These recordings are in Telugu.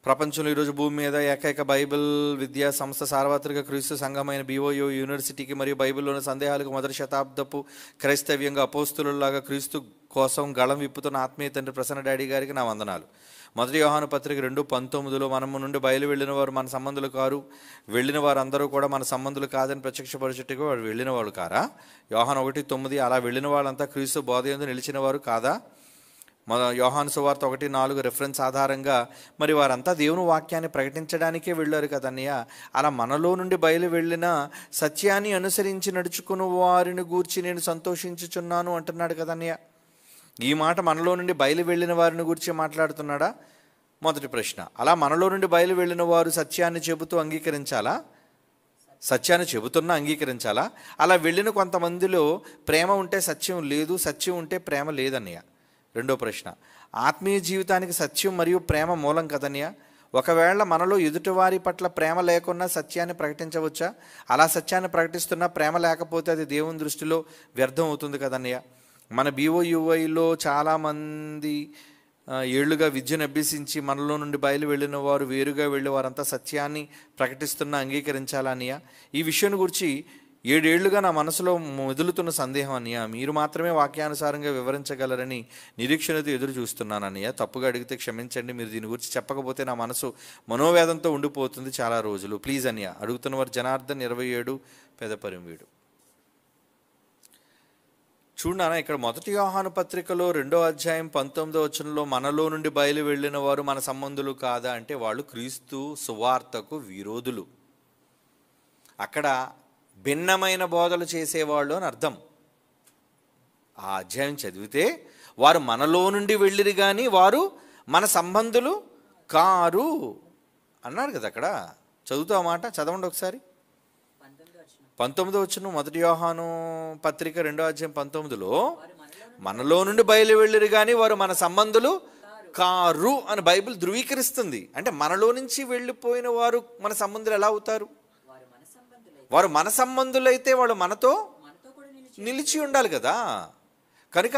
ప్రపంచంలో ఈరోజు భూమి మీద ఏకైక బైబిల్ విద్యా సంస్థ సార్వత్రిక క్రీస్తు సంఘమైన BOU యూనివర్సిటీకి మరియు బైబిల్లోని సందేహాలకు మొదటి శతాబ్దపు క్రైస్తవ్యంగా అపోస్తులలాగా క్రీస్తు కోసం గళం విప్పుతున్న ఆత్మీయ తండ్రి ప్రసన్న డాడీ గారికి నా వందనాలు. మొదటి యోహాను పత్రిక 2:19 మనము నుండి బయలు వెళ్ళిన వారు మన సంబంధులు కారు, వెళ్ళిన వారందరూ కూడా మన సంబంధులు కాదని ప్రత్యక్షపరచుటకు వారు వెళ్ళిన వాళ్ళు కారా? యోహాను 1:9 అలా వెళ్ళిన వాళ్ళంతా క్రీస్తు బోధయందు నిలిచిన వారు కాదా? యోహాను సువార్త 1:4 రెఫరెన్స్ ఆధారంగా మరి వారంతా దేవుని వాక్యాన్ని ప్రకటించడానికే వెళ్ళారు కదన్నయ్య. అలా మనలో నుండి బయలు వెళ్ళిన సత్యాన్ని అనుసరించి నడుచుకుని వారిని గూర్చి నేను సంతోషించుచున్నాను అంటున్నాడు కదన్నయ్య. ఈ మాట మనలో నుండి బయలు వెళ్ళిన వారిని గురించి మాట్లాడుతున్నాడా? మొదటి ప్రశ్న. అలా మనలో నుండి బయలు వెళ్ళిన వారు సత్యాన్ని చెబుతూ అంగీకరించాలా? సత్యాన్ని చెబుతున్నా అంగీకరించాలా? అలా వెళ్ళిన కొంతమందిలో ప్రేమ ఉంటే సత్యం లేదు, సత్యం ఉంటే ప్రేమ లేదన్నయ్య. రెండో ప్రశ్న. ఆత్మీయ జీవితానికి సత్యం మరియు ప్రేమ మూలం కదన్నయ్య. ఒకవేళ మనలో ఎదుటివారి పట్ల ప్రేమ లేకున్నా సత్యాన్ని ప్రకటించవచ్చా? అలా సత్యాన్ని ప్రకటిస్తున్నా ప్రేమ లేకపోతే అది దేవుని దృష్టిలో వ్యర్థం అవుతుంది కదన్నయ్య. మన BOUలో చాలామంది ఏళ్లుగా విద్యను అభ్యసించి మనలో నుండి బయలు వెళ్ళిన వారు వేరుగా వెళ్ళి వారంతా సత్యాన్ని ప్రకటిస్తున్నా అంగీకరించాలా అన్నయ్య? ఈ విషయం గురించి 7 ఏళ్లుగా నా మనసులో మొదలుతున్న సందేహం అన్నయ్య. మీరు మాత్రమే వాక్యానుసారంగా వివరించగలరని నిరీక్షణతో ఎదురు చూస్తున్నాను అన్నయ్య. తప్పుగా అడిగితే క్షమించండి. మీరు దీని గురించి చెప్పకపోతే నా మనసు మనోవేదంతో ఉండిపోతుంది చాలా రోజులు. ప్లీజ్ అన్నయ్య. అడుగుతున్నవారు జనార్దన్ 27 పెదపరింవీడు. చూడనా, ఇక్కడ మొదటి యోహాను పత్రికలో 2వ అధ్యాయం 19వ వచనంలో మనలో నుండి బయలు వెళ్ళిన వారు మన సంబంధులు కాదా అంటే వాళ్ళు క్రీస్తు సువార్తకు విరోధులు. అక్కడ భిన్నమైన బోధలు చేసేవాళ్ళు అని అర్థం. ఆ అధ్యాయం చదివితే వారు మనలో నుండి వెళ్ళిరు కానీ వారు మన సంబంధులు కారు అన్నాడు కదా. అక్కడ చదువుతా మాట చదవండి ఒకసారి. 19వ వచనం మొదటి యోహాను పత్రిక 2వ అధ్యాయం 19లో మనలో నుండి బయలు వెళ్ళిరు కానీ వారు మన సంబంధులు కారు అని బైబిల్ ధృవీకరిస్తుంది. అంటే మనలో నుంచి వెళ్ళిపోయిన వారు మన సంబంధులు ఎలా అవుతారు? వారు మన సంబంధులైతే వాళ్ళు మనతో నిలిచి ఉండాలి కదా. కనుక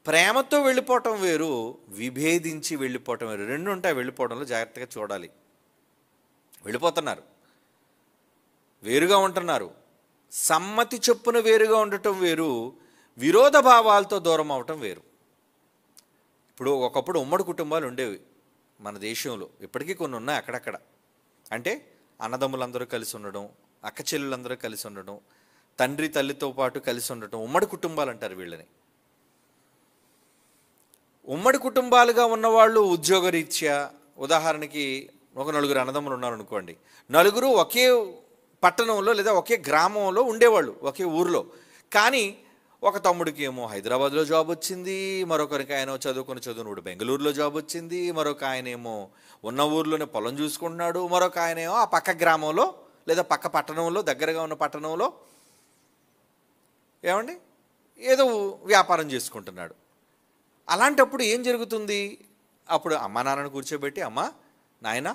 ప్రేమతో వెళ్ళిపోవటం వేరు, విభేదించి వెళ్ళిపోవటం వేరు. రెండు ఉంటాయి వెళ్ళిపోవడంలో, జాగ్రత్తగా చూడాలి. వెళ్ళిపోతున్నారు, వేరుగా ఉంటున్నారు. సమ్మతి చొప్పున వేరుగా ఉండటం వేరు, విరోధ భావాలతో దూరం అవటం వేరు. ఇప్పుడు ఒకప్పుడు ఉమ్మడి కుటుంబాలు ఉండేవి మన దేశంలో, ఇప్పటికీ కొన్ని ఉన్నాయి అక్కడక్కడ. అంటే అన్నదమ్ములందరూ కలిసి ఉండడం, అక్క చెల్లెలందరూ కలిసి ఉండడం, తండ్రి తల్లితో పాటు కలిసి ఉండటం ఉమ్మడి కుటుంబాలు అంటారు వీళ్ళని. ఉమ్మడి కుటుంబాలుగా ఉన్నవాళ్ళు ఉద్యోగరీత్యా, ఉదాహరణకి ఒక 4 అన్నదమ్ములు ఉన్నారనుకోండి, నలుగురు ఒకే పట్టణంలో లేదా ఒకే గ్రామంలో ఉండేవాళ్ళు, ఒకే ఊరిలో. కానీ ఒక తమ్ముడికి ఏమో హైదరాబాద్లో జాబ్ వచ్చింది, మరొకరికి ఆయన చదువుకుని చదువునుడు బెంగళూరులో జాబ్ వచ్చింది, మరొక ఆయన ఏమో ఉన్న ఊర్లోనే పొలం చూసుకుంటున్నాడు, మరొక ఆయన ఏమో ఆ పక్క గ్రామంలో లేదా పక్క పట్టణంలో, దగ్గరగా ఉన్న పట్టణంలో ఏమండి ఏదో వ్యాపారం చేసుకుంటున్నాడు. అలాంటప్పుడు ఏం జరుగుతుంది? అప్పుడు అమ్మా నాన్నను కూర్చోబెట్టి, అమ్మ నాయన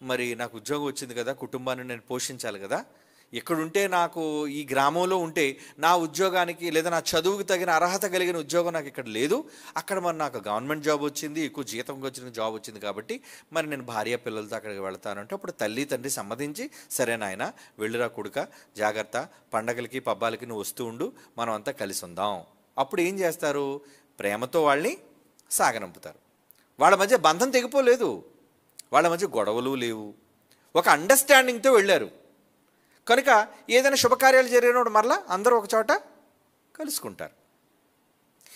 మరి నాకు ఉద్యోగం వచ్చింది కదా, కుటుంబాన్ని నేను పోషించాలి కదా, ఎక్కడుంటే నాకు ఈ గ్రామంలో ఉంటే నా ఉద్యోగానికి లేదా నా చదువుకు తగిన అర్హత కలిగిన ఉద్యోగం నాకు ఇక్కడ లేదు, అక్కడ మరి నాకు గవర్నమెంట్ జాబ్ వచ్చింది, ఎక్కువ జీతం వచ్చిన జాబ్ వచ్చింది కాబట్టి మరి నేను భార్య పిల్లలతో అక్కడికి వెళ్తానంటే అప్పుడు తల్లి తండ్రి సమ్మతించి, సరే నాయన వెళ్ళిరా కొడుక, జాగ్రత్త, పండగలకి పబ్బాలకి నువ్వు వస్తూ ఉండు, మనం అంతా కలిసి ఉందాం. అప్పుడు ఏం చేస్తారు? ప్రేమతో వాళ్ళని సాగనంపుతారు. వాళ్ళ మధ్య బంధం తెగిపోలేదు, వాళ్ళ మధ్య గొడవలు లేవు, ఒక అండర్స్టాండింగ్తో వెళ్ళారు. కనుక ఏదైనా శుభకార్యాలు జరిగినప్పుడు మరలా అందరూ ఒక చోట కలుసుకుంటారు.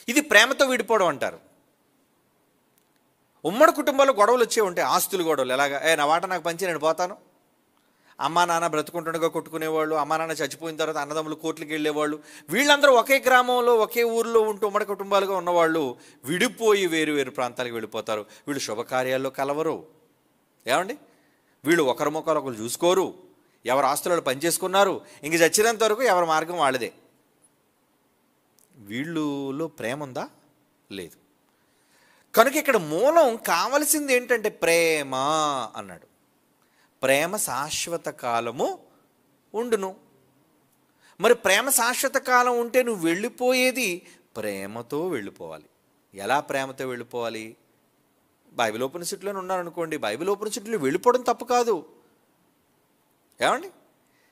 ఇది ప్రేమతో విడిపోవడం అంటారు. ఉమ్మడి కుటుంబాల్లో గొడవలు వచ్చే ఉంటాయి, ఆస్తులు గొడవలు. ఎలాగా? నా వాట నాకు పంచి నేను పోతాను. అమ్మా నాన్న బ్రతుకుంటుండగా కొట్టుకునేవాళ్ళు, అమ్మా నాన్న చచ్చిపోయిన తర్వాత అన్నదమ్ములు కోర్టులకు వెళ్ళేవాళ్ళు. వీళ్ళందరూ ఒకే గ్రామంలో ఒకే ఊరిలో ఉంటూ ఉమ్మడి కుటుంబాలుగా ఉన్నవాళ్ళు విడిపోయి వేరు వేరు ప్రాంతాలకు వెళ్ళిపోతారు. వీళ్ళు శుభకార్యాల్లో కలవరు. ఏమండి? వీళ్ళు ఒకరి ముఖాలు ఒకరు చూసుకోరు, ఎవరు ఆస్తులు పనిచేసుకున్నారు, ఇంక చచ్చినంత వరకు ఎవరి మార్గం వాళ్ళదే. వీళ్ళలో ప్రేమ ఉందా? లేదు. కనుక ఇక్కడ మూలం కావలసింది ఏంటంటే ప్రేమ అన్నాడు. ప్రేమ శాశ్వత కాలము ఉండును. మరి ప్రేమ శాశ్వత కాలం ఉంటే నువ్వు వెళ్ళిపోయేది ప్రేమతో వెళ్ళిపోవాలి. ఎలా ప్రేమతో వెళ్ళిపోవాలి? బైబిల్ ఓపెన్ సిటీలోనే ఉన్నారనుకోండి, బైబిల్ ఓపెన్ సిటీలో వెళ్ళిపోవడం తప్పు కాదు. ఏమండి,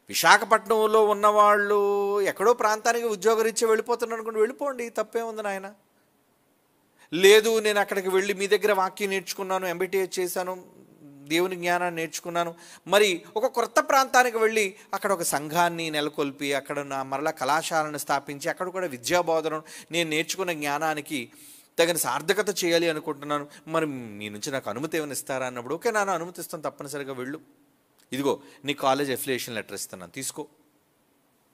విశాఖపట్నంలో ఉన్నవాళ్ళు ఎక్కడో ప్రాంతానికి ఉద్యోగరీత్యా వెళ్ళిపోతున్నారు అనుకోండి, వెళ్ళిపోండి, తప్పే ఉంది నాయన. లేదు నేను అక్కడికి వెళ్ళి మీ దగ్గర వాక్యం నేర్చుకున్నాను, ఎంబీటీఎస్ చేశాను, దేవుని జ్ఞానాన్ని నేర్చుకున్నాను, మరి ఒక కొత్త ప్రాంతానికి వెళ్ళి అక్కడ ఒక సంఘాన్ని నెలకొల్పి అక్కడ మరలా కళాశాలను స్థాపించి అక్కడ కూడా విద్యాబోధన నేను నేర్చుకున్న జ్ఞానానికి తగిన సార్థకత చేయాలి అనుకుంటున్నాను, మరి మీ నుంచి నాకు అనుమతి ఏమైనా ఇస్తారా అన్నప్పుడు, ఓకే నాన్న అనుమతిస్తాను, తప్పనిసరిగా వెళ్ళు, ఇదిగో నీ కాలేజ్ అఫిలియేషన్ లెటర్ ఇస్తున్నాను తీసుకో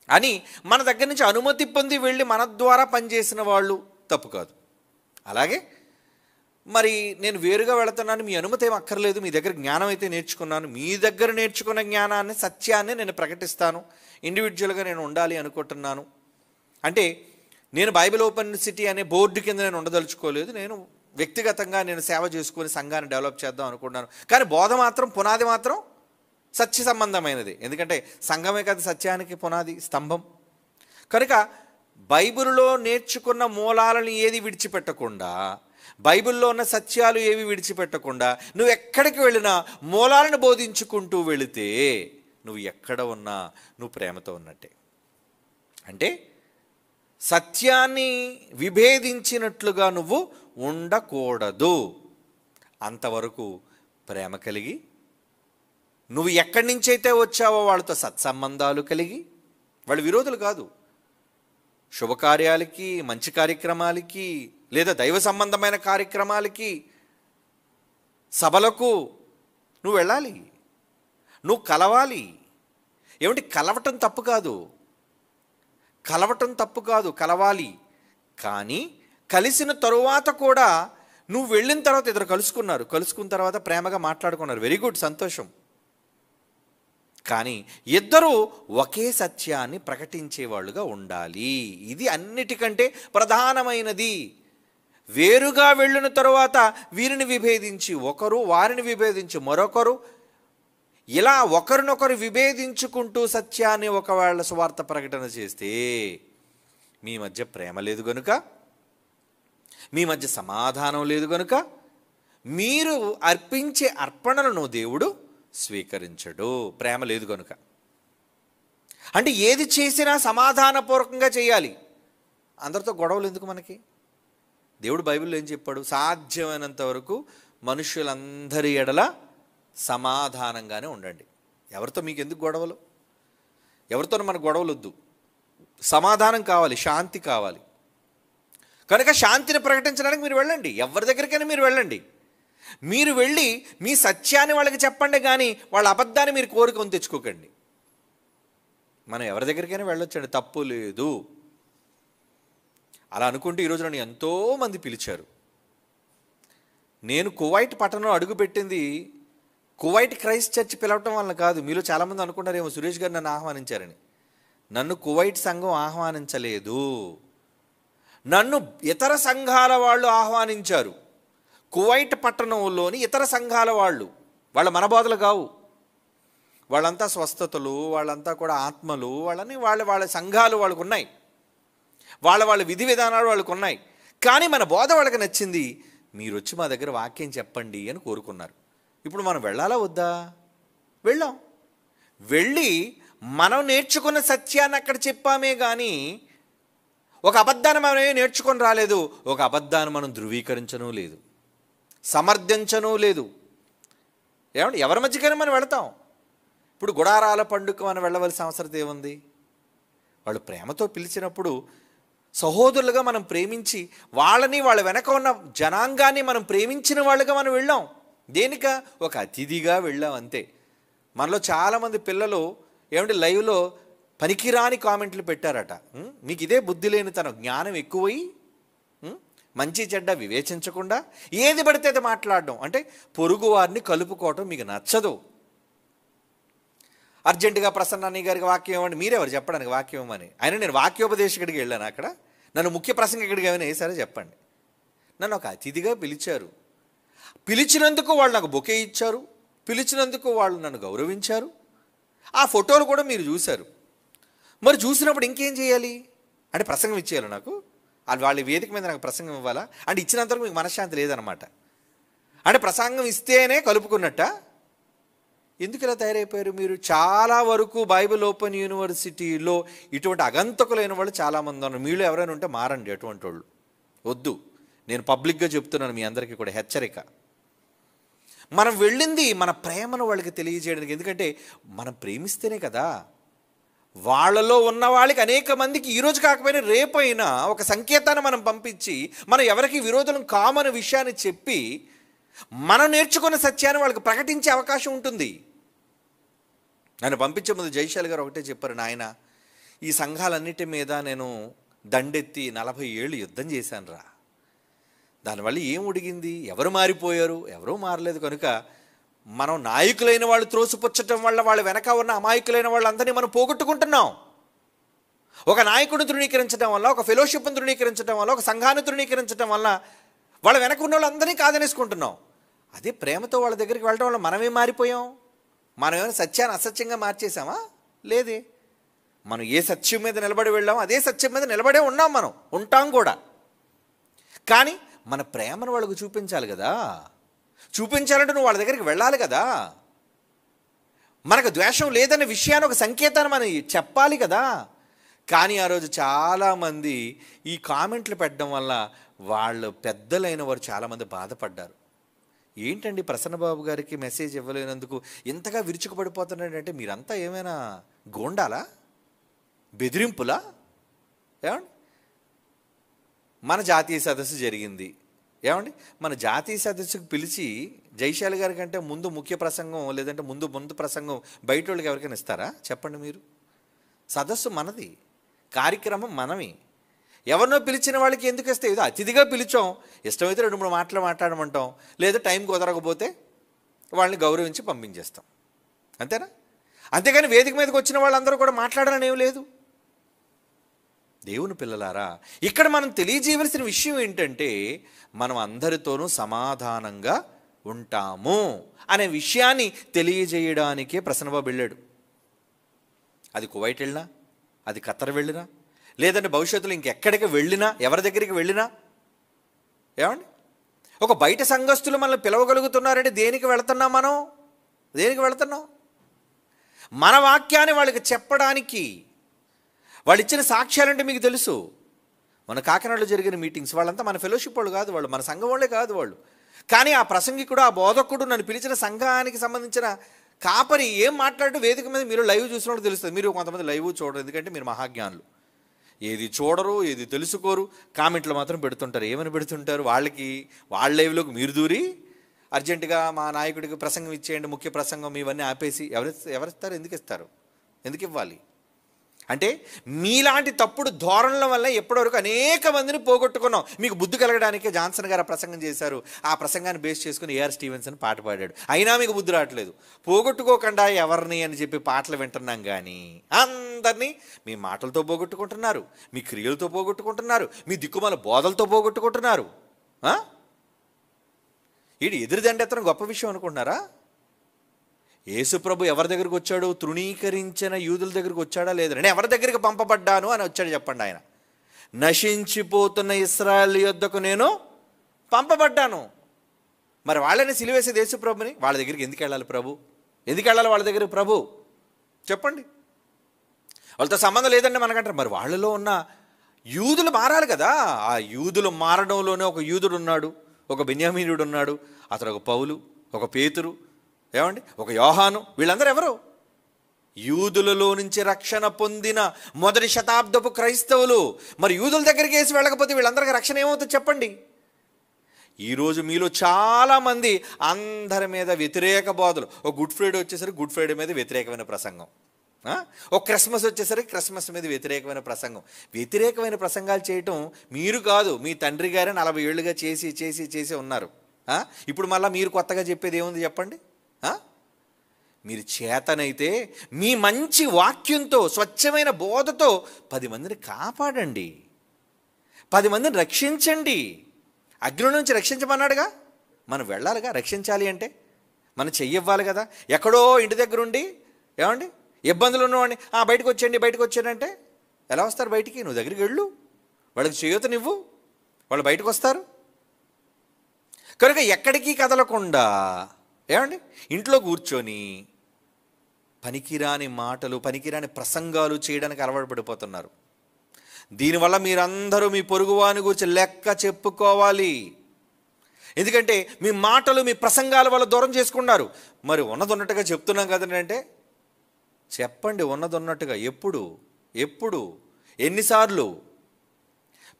అని మన దగ్గర నుంచి అనుమతి పొంది వెళ్ళి మన ద్వారా పనిచేసిన వాళ్ళు తప్పు కాదు. అలాగే మరి నేను వేరుగా వెళుతున్నాను, మీ అనుమతి ఏం అక్కర్లేదు, మీ దగ్గర జ్ఞానం అయితే నేర్చుకున్నాను, మీ దగ్గర నేర్చుకున్న జ్ఞానాన్ని సత్యాన్ని నేను ప్రకటిస్తాను, ఇండివిజువల్గా నేను ఉండాలి అనుకుంటున్నాను అంటే నేను బైబిల్ ఓపెన్ సిటీ అనే బోర్డు కింద నేను ఉండదలుచుకోలేదు, నేను వ్యక్తిగతంగా నేను సేవ చేసుకొని సంఘాన్ని డెవలప్ చేద్దాం అనుకుంటున్నాను. కానీ బోధ మాత్రం పునాది మాత్రం సత్య సంబంధమైనది, ఎందుకంటే సంఘమే కదా సత్యానికి పునాది స్తంభం. కనుక బైబిల్లో నేర్చుకున్న మూలాలను ఏది విడిచిపెట్టకుండా, బైబిల్లో ఉన్న సత్యాలు ఏవి విడిచిపెట్టకుండా నువ్వు ఎక్కడికి వెళ్ళినా మూలాలను బోధించుకుంటూ వెళితే నువ్వు ఎక్కడ ఉన్నా నువ్వు ప్రేమతో ఉన్నట్టే. అంటే సత్యాన్ని విభేదించినట్లుగా నువ్వు ఉండకూడదు. అంతవరకు ప్రేమ కలిగి నువ్వు ఎక్కడి నుంచైతే వచ్చావో వాళ్ళతో సత్సంబంధాలు కలిగి, వాళ్ళు విరోధులు కాదు, శుభకార్యాలకి మంచి కార్యక్రమాలకి లేదా దైవ సంబంధమైన కార్యక్రమాలకి సభలకు నువ్వు వెళ్ళాలి, నువ్వు కలవాలి. ఏమిటి కలవటం తప్పు కాదు, కలవటం తప్పు కాదు, కలవాలి. కానీ కలిసిన తరువాత కూడా నువ్వు వెళ్ళిన తర్వాత ఇద్దరు కలుసుకున్న తర్వాత ప్రేమగా మాట్లాడుకున్నారు, వెరీ గుడ్, సంతోషం. కానీ ఇద్దరూ ఒకే సత్యాన్ని ప్రకటించేవాళ్ళుగా ఉండాలి. ఇది అన్నిటికంటే ప్రధానమైనది. వేరుగా వెళ్ళిన తరువాత వీరిని విభేదించి ఒకరు, వారిని విభేదించి మరొకరు, ఇలా ఒకరినొకరు విభేదించుకుంటూ సత్యాన్ని ఒకవేళ సువార్త ప్రకటన చేస్తే మీ మధ్య ప్రేమ లేదు గనుక, మీ మధ్య సమాధానం లేదు గనుక మీరు అర్పించే అర్పణలను దేవుడు స్వీకరించడు, ప్రేమ లేదు కనుక. అంటే ఏది చేసినా సమాధానపూర్వకంగా చేయాలి. అందరితో గొడవలు ఎందుకు మనకి? దేవుడు బైబిల్లో ఏం చెప్పాడు? సాధ్యమైనంత వరకు మనుషులందరి ఎడల సమాధానంగానే ఉండండి. ఎవరితో మీకు ఎందుకు గొడవలు? ఎవరితో మనకు గొడవలు వద్దు, సమాధానం కావాలి, శాంతి కావాలి. కనుక శాంతిని ప్రకటించడానికి మీరు వెళ్ళండి, ఎవరి దగ్గరికైనా మీరు వెళ్ళండి. మీరు వెళ్ళి మీ సత్యాన్ని వాళ్ళకి చెప్పండి, కానీ వాళ్ళ అబద్ధాన్ని మీరు కోరుకొని తెచ్చుకోకండి. మనం ఎవరి దగ్గరికైనా వెళ్ళొచ్చండి, తప్పు లేదు. అలా అనుకుంటే ఈరోజు నన్ను ఎంతోమంది పిలిచారు. నేను కువైట్ పట్టణంలో అడుగుపెట్టింది కువైట్ క్రైస్ట్ చర్చ్ పిలవటం వల్ల కాదు. మీలో చాలామంది అనుకుంటారేమో సురేష్ గారు నన్ను ఆహ్వానించారని. నన్ను కువైట్ సంఘం ఆహ్వానించలేదు, నన్ను ఇతర సంఘాల వాళ్ళు ఆహ్వానించారు. కువైట్ పట్టణంలోని ఇతర సంఘాల వాళ్ళు, వాళ్ళ మనబోధలు కావు, వాళ్ళంతా స్వస్థతలు, వాళ్ళంతా కూడా ఆత్మలు, వాళ్ళ సంఘాలు వాళ్ళకు ఉన్నాయి, వాళ్ళ విధి విధానాలు వాళ్ళకు ఉన్నాయి. కానీ మన బోధ వాళ్ళకి నచ్చింది, మీరు వచ్చి మా దగ్గర వాక్యం చెప్పండి అని కోరుకున్నారు. ఇప్పుడు మనం వెళ్ళాలా వద్దా? వెళ్ళాం. వెళ్ళి మనం నేర్చుకున్న సత్యాన్ని అక్కడ చెప్పామే కానీ ఒక అబద్ధాన్ని మనం నేర్చుకొని రాలేదు, ఒక అబద్ధాన్ని మనం ధృవీకరించను లేదు, సమర్థించను లేదు. ఏమంటే ఎవరి మధ్యకైనా మనం వెళతాం. ఇప్పుడు గుడారాల పండుగ మనం వెళ్ళవలసిన అవసరం ఏముంది? వాళ్ళు ప్రేమతో పిలిచినప్పుడు సహోదరులుగా మనం ప్రేమించి వాళ్ళని, వాళ్ళ వెనక ఉన్న జనాంగాన్ని మనం ప్రేమించిన వాళ్ళుగా మనం వెళ్ళాం. దేనిక? ఒక అతిథిగా వెళ్ళాం అంతే. మనలో చాలామంది పిల్లలు ఏమంటే లైవ్లో పనికిరాని కామెంట్లు పెట్టారట. మీకు ఇదే బుద్ధి లేని తన జ్ఞానం ఎక్కువై మంచి చెడ్డ వివేచించకుండా ఏది పడితే అది మాట్లాడడం, అంటే పొరుగు వారిని కలుపుకోవటం మీకు నచ్చదు. అర్జెంటుగా ప్రసన్న అన్నయ్య గారికి వాక్యం ఇవ్వండి, మీరెవరు చెప్పడానికి వాక్యం ఇవ్వమని? అయినా నేను వాక్యోపదేశకుడికి వెళ్ళాను, అక్కడ నన్ను ముఖ్య ప్రసంగికుడికి ఏమైనా వేసారో చెప్పండి. నన్ను ఒక అతిథిగా పిలిచారు, పిలిచినందుకు వాళ్ళు నాకు బొకే ఇచ్చారు, పిలిచినందుకు వాళ్ళు నన్ను గౌరవించారు. ఆ ఫోటోలు కూడా మీరు చూశారు. మరి చూసినప్పుడు ఇంకేం చేయాలి? అంటే ప్రసంగం ఇచ్చేయాలి నాకు? వాళ్ళ వేదిక మీద నాకు ప్రసంగం ఇవ్వాలా? అంటే ఇచ్చినంతవరకు మీకు మనశ్శాంతి లేదనమాట. అంటే ప్రసంగం ఇస్తేనే కలుపుకున్నట్ట? ఎందుకు ఇలా తయారైపోయారు మీరు? చాలా వరకు బైబిల్ ఓపెన్ యూనివర్సిటీలో ఇటువంటి అగంతకులైన వాళ్ళు చాలామంది ఉన్నారు. మీలో ఎవరైనా ఉంటే మారండి అటువంటి వాళ్ళు. వద్దు, నేను పబ్లిక్గా చెప్తున్నాను మీ అందరికీ కూడా హెచ్చరిక. మనం వెళ్ళింది మన ప్రేమను వాళ్ళకి తెలియజేయడానికి. ఎందుకంటే మనం ప్రేమిస్తేనే కదా. వాళ్ళలో ఉన్న వాళ్ళకి అనేక మందికి ఈరోజు కాకపోయినా రేపైనా ఒక సంకేతాన్ని మనం పంపించి మనం ఎవరికి విరోధం కామని విషయాన్ని చెప్పి మనం నేర్చుకున్న సత్యాన్ని వాళ్ళకి ప్రకటించే అవకాశం ఉంటుంది. నన్ను పంపించే ముందు జైశాల్ గారు ఒకటే చెప్పారు, నాయన ఈ సంఘాలన్నిటి మీద నేను దండెత్తి 40 ఏళ్ళు యుద్ధం చేశాను రా. దానివల్ల ఏం ఉడిగింది? ఎవరు మారిపోయారు? ఎవరూ మారలేదు. కనుక మనం నాయకులైన వాళ్ళు త్రోసిపుచ్చటం వల్ల వాళ్ళ వెనక ఉన్న అమాయకులైన వాళ్ళందరినీ మనం పోగొట్టుకుంటున్నాం. ఒక నాయకుడిని తృణీకరించడం వల్ల, ఒక ఫెలోషిప్ను తృణీకరించడం వల్ల, ఒక సంఘాన్ని తృణీకరించడం వల్ల వాళ్ళ వెనక ఉన్న వాళ్ళందరినీ కాదనేసుకుంటున్నాం. అదే ప్రేమతో వాళ్ళ దగ్గరికి వెళ్ళడం వల్ల మనమే మారిపోయాం. మనం ఏమైనా సత్యాన్ని అసత్యంగా మార్చేసామా? లేదే. మనం ఏ సత్యం మీద నిలబడి వెళ్ళామో అదే సత్యం మీద నిలబడే ఉన్నాం, మనం ఉంటాం కూడా. కానీ మన ప్రేమను వాళ్ళకు చూపించాలి కదా. చూపించాలంటే నువ్వు వాళ్ళ దగ్గరికి వెళ్ళాలి కదా. మనకు ద్వేషం లేదనే విషయాన్ని, ఒక సంకేతాన్ని మనం చెప్పాలి కదా. కానీ ఆ రోజు చాలామంది ఈ కామెంట్లు పెట్టడం వల్ల వాళ్ళు పెద్దలైన వారు చాలామంది బాధపడ్డారు. ఏంటండి ప్రసన్నబాబు గారికి మెసేజ్ ఇవ్వలేనందుకు ఇంతగా విరుచుకుపడిపోతున్నాడంటే మీరంతా ఏమైనా గోండాలా, బెదిరింపులా? ఏమండి, మన జాతీయ సదస్సు జరిగింది. ఏమండి, మన జాతీయ సదస్సుకు పిలిచి జైశాల్ గారి కంటే ముందు ముఖ్య ప్రసంగం లేదంటే ముందు ప్రసంగం బయట వాళ్ళకి ఎవరికైనా ఇస్తారా? చెప్పండి మీరు. సదస్సు మనది, కార్యక్రమం మనవి. ఎవరినో పిలిచిన వాళ్ళకి ఎందుకు ఇస్తే? ఏదో అతిథిగా పిలిచాం, ఇష్టమైతే 2-3 మాటలు మాట్లాడమంటాం, లేదా టైం కుదరకపోతే వాళ్ళని గౌరవించి పంపించేస్తాం, అంతేనా? అంతేగాని వేదిక మీదకి వచ్చిన వాళ్ళందరూ కూడా మాట్లాడాలని ఏం లేదు. దేవుని పిల్లలారా, ఇక్కడ మనం తెలియజేయవలసిన విషయం ఏంటంటే మనం అందరితోనూ సమాధానంగా ఉంటాము అనే విషయాన్ని తెలియజేయడానికే ప్రసన్నబాబు వెళ్ళాడు. అది కువైట్ వెళ్ళినా, అది ఖత్తర్ వెళ్ళినా, లేదంటే భవిష్యత్తులో ఇంకెక్కడికి వెళ్ళినా, ఎవరి దగ్గరికి వెళ్ళినా, ఏమండి, ఒక బయట సంఘస్థులు మనల్ని పిలవగలుగుతున్నారంటే దేనికి వెళుతున్నాం? మనం దేనికి వెళుతున్నాం? మన వాక్యాన్ని వాళ్ళకి చెప్పడానికి. వాళ్ళు ఇచ్చిన సాక్ష్యాలంటే మీకు తెలుసు. మన కాకినాడలో జరిగిన మీటింగ్స్ వాళ్ళంతా మన ఫెలోషిప్ వాళ్ళు కాదు, వాళ్ళు మన సంఘం వాళ్ళే కాదు వాళ్ళు. కానీ ఆ ప్రసంగికుడు, ఆ బోధకుడు, నన్ను పిలిచిన సంఘానికి సంబంధించిన కాపరి ఏం మాట్లాడు వేదిక మీద మీరు లైవ్ చూసినప్పుడు తెలుస్తుంది. మీరు కొంతమంది లైవ్ చూడరు, ఎందుకంటే మీరు మహాజ్ఞానులు. ఏది చూడరు, ఏది తెలుసుకోరు, కామెంట్లు మాత్రం పెడుతుంటారు. ఏమని పెడుతుంటారు? వాళ్ళ లైవ్లోకి మీరు దూరి అర్జెంటుగా మా నాయకుడికి ప్రసంగం ఇచ్చేయండి, ముఖ్య ప్రసంగం, ఇవన్నీ ఆపేసి ఎవరిస్తారు? ఎందుకు ఇస్తారు? ఎందుకు ఇవ్వాలి? అంటే మీలాంటి తప్పుడు ధోరణుల వల్ల ఎప్పటివరకు అనేక మందిని పోగొట్టుకున్నాం. మీకు బుద్ధి కలగడానికే జాన్సన్ గారు ప్రసంగం చేశారు. ఆ ప్రసంగాన్ని బేస్ చేసుకుని ఏఆర్ స్టీవెన్సన్ పాట పాడాడు. అయినా మీకు బుద్ధి రావట్లేదు. పోగొట్టుకోకుండా ఎవరిని అని చెప్పి పాటలు వింటున్నాం. కానీ అందరినీ మీ మాటలతో పోగొట్టుకుంటున్నారు, మీ క్రియలతో పోగొట్టుకుంటున్నారు, మీ దిక్కుమాల బోధలతో పోగొట్టుకుంటున్నారు. ఇది ఎదురుదండెత్తడం గొప్ప విషయం అనుకుంటున్నారా? యేసుప్రభు ఎవరి దగ్గరికి వచ్చాడు? తృణీకరించిన యూదుల దగ్గరికి వచ్చాడా లేదా? నేను ఎవరి దగ్గరికి పంపబడ్డాను అని వచ్చాడు చెప్పండి. ఆయన నశించిపోతున్న ఇశ్రాయేలు యొద్దకు నేను పంపబడ్డాను. మరి వాళ్ళని సిలువేసేది యేసుప్రభుని. వాళ్ళ దగ్గరికి ఎందుకు వెళ్ళాలి ప్రభు? ఎందుకు వెళ్ళాలి వాళ్ళ దగ్గరికి ప్రభు? చెప్పండి. వాళ్ళతో సంబంధం లేదండి మనకంటారు. మరి వాళ్ళలో ఉన్న యూదులు మారాలి కదా. ఆ యూదులు మారడంలోనే ఒక యూదుడు ఉన్నాడు, ఒక బెన్యామీనుడు ఉన్నాడు, అతడు ఒక పౌలు, ఒక పేతురు, ఏమండి, ఒక యోహాను. వీళ్ళందరూ ఎవరు? యూదులలో నుంచి రక్షణ పొందిన మొదటి శతాబ్దపు క్రైస్తవులు. మరి యూదుల దగ్గరికి వేసి వెళ్ళకపోతే వీళ్ళందరికీ రక్షణ ఏమవుతుంది చెప్పండి? ఈరోజు మీలో చాలామంది అందరి మీద వ్యతిరేక బోధలు. ఒక గుడ్ ఫ్రైడే వచ్చేసరికి గుడ్ ఫ్రైడే మీద వ్యతిరేకమైన ప్రసంగం, ఒక క్రిస్మస్ వచ్చేసరికి క్రిస్మస్ మీద వ్యతిరేకమైన ప్రసంగం. వ్యతిరేకమైన ప్రసంగాలు చేయటం మీరు కాదు, మీ తండ్రి గారే 40 ఏళ్ళుగా చేసి చేసి చేసి ఉన్నారు. ఇప్పుడు మళ్ళీ మీరు కొత్తగా చెప్పేది ఏముంది చెప్పండి? మీరు చేతనైతే మీ మంచి వాక్యంతో, స్వచ్ఛమైన బోధతో 10 మందిని కాపాడండి, 10 మందిని రక్షించండి. అగ్ని నుంచి రక్షించమన్నాడుగా, మనం వెళ్ళాలిగా. రక్షించాలి అంటే మనం చెయ్యివ్వాలి కదా. ఎక్కడో ఇంటి దగ్గర ఉండి ఏమండి ఇబ్బందులు ఉన్నవాడిని బయటకు వచ్చేయండి అంటే ఎలా వస్తారు బయటికి? నువ్వు దగ్గరికి వెళ్ళు, వాళ్ళకి చేయూతనివ్వు, వాళ్ళు బయటకు వస్తారు. కనుక ఎక్కడికి కదలకుండా ఏమండి ఇంట్లో కూర్చొని పనికిరాని మాటలు, పనికిరాని ప్రసంగాలు చేయడానికి అలవాటు పడిపోతున్నారు. దీనివల్ల మీరందరూ మీ పొరుగువాని గురించి లెక్క చెప్పుకోవాలి. ఎందుకంటే మీ మాటలు, మీ ప్రసంగాల వల్ల దూరం చేసుకున్నారు. మరి ఉన్నది ఉన్నట్టుగా చెప్తున్నాం కదంటే చెప్పండి, ఉన్నది ఉన్నట్టుగా. ఎప్పుడు ఎన్నిసార్లు?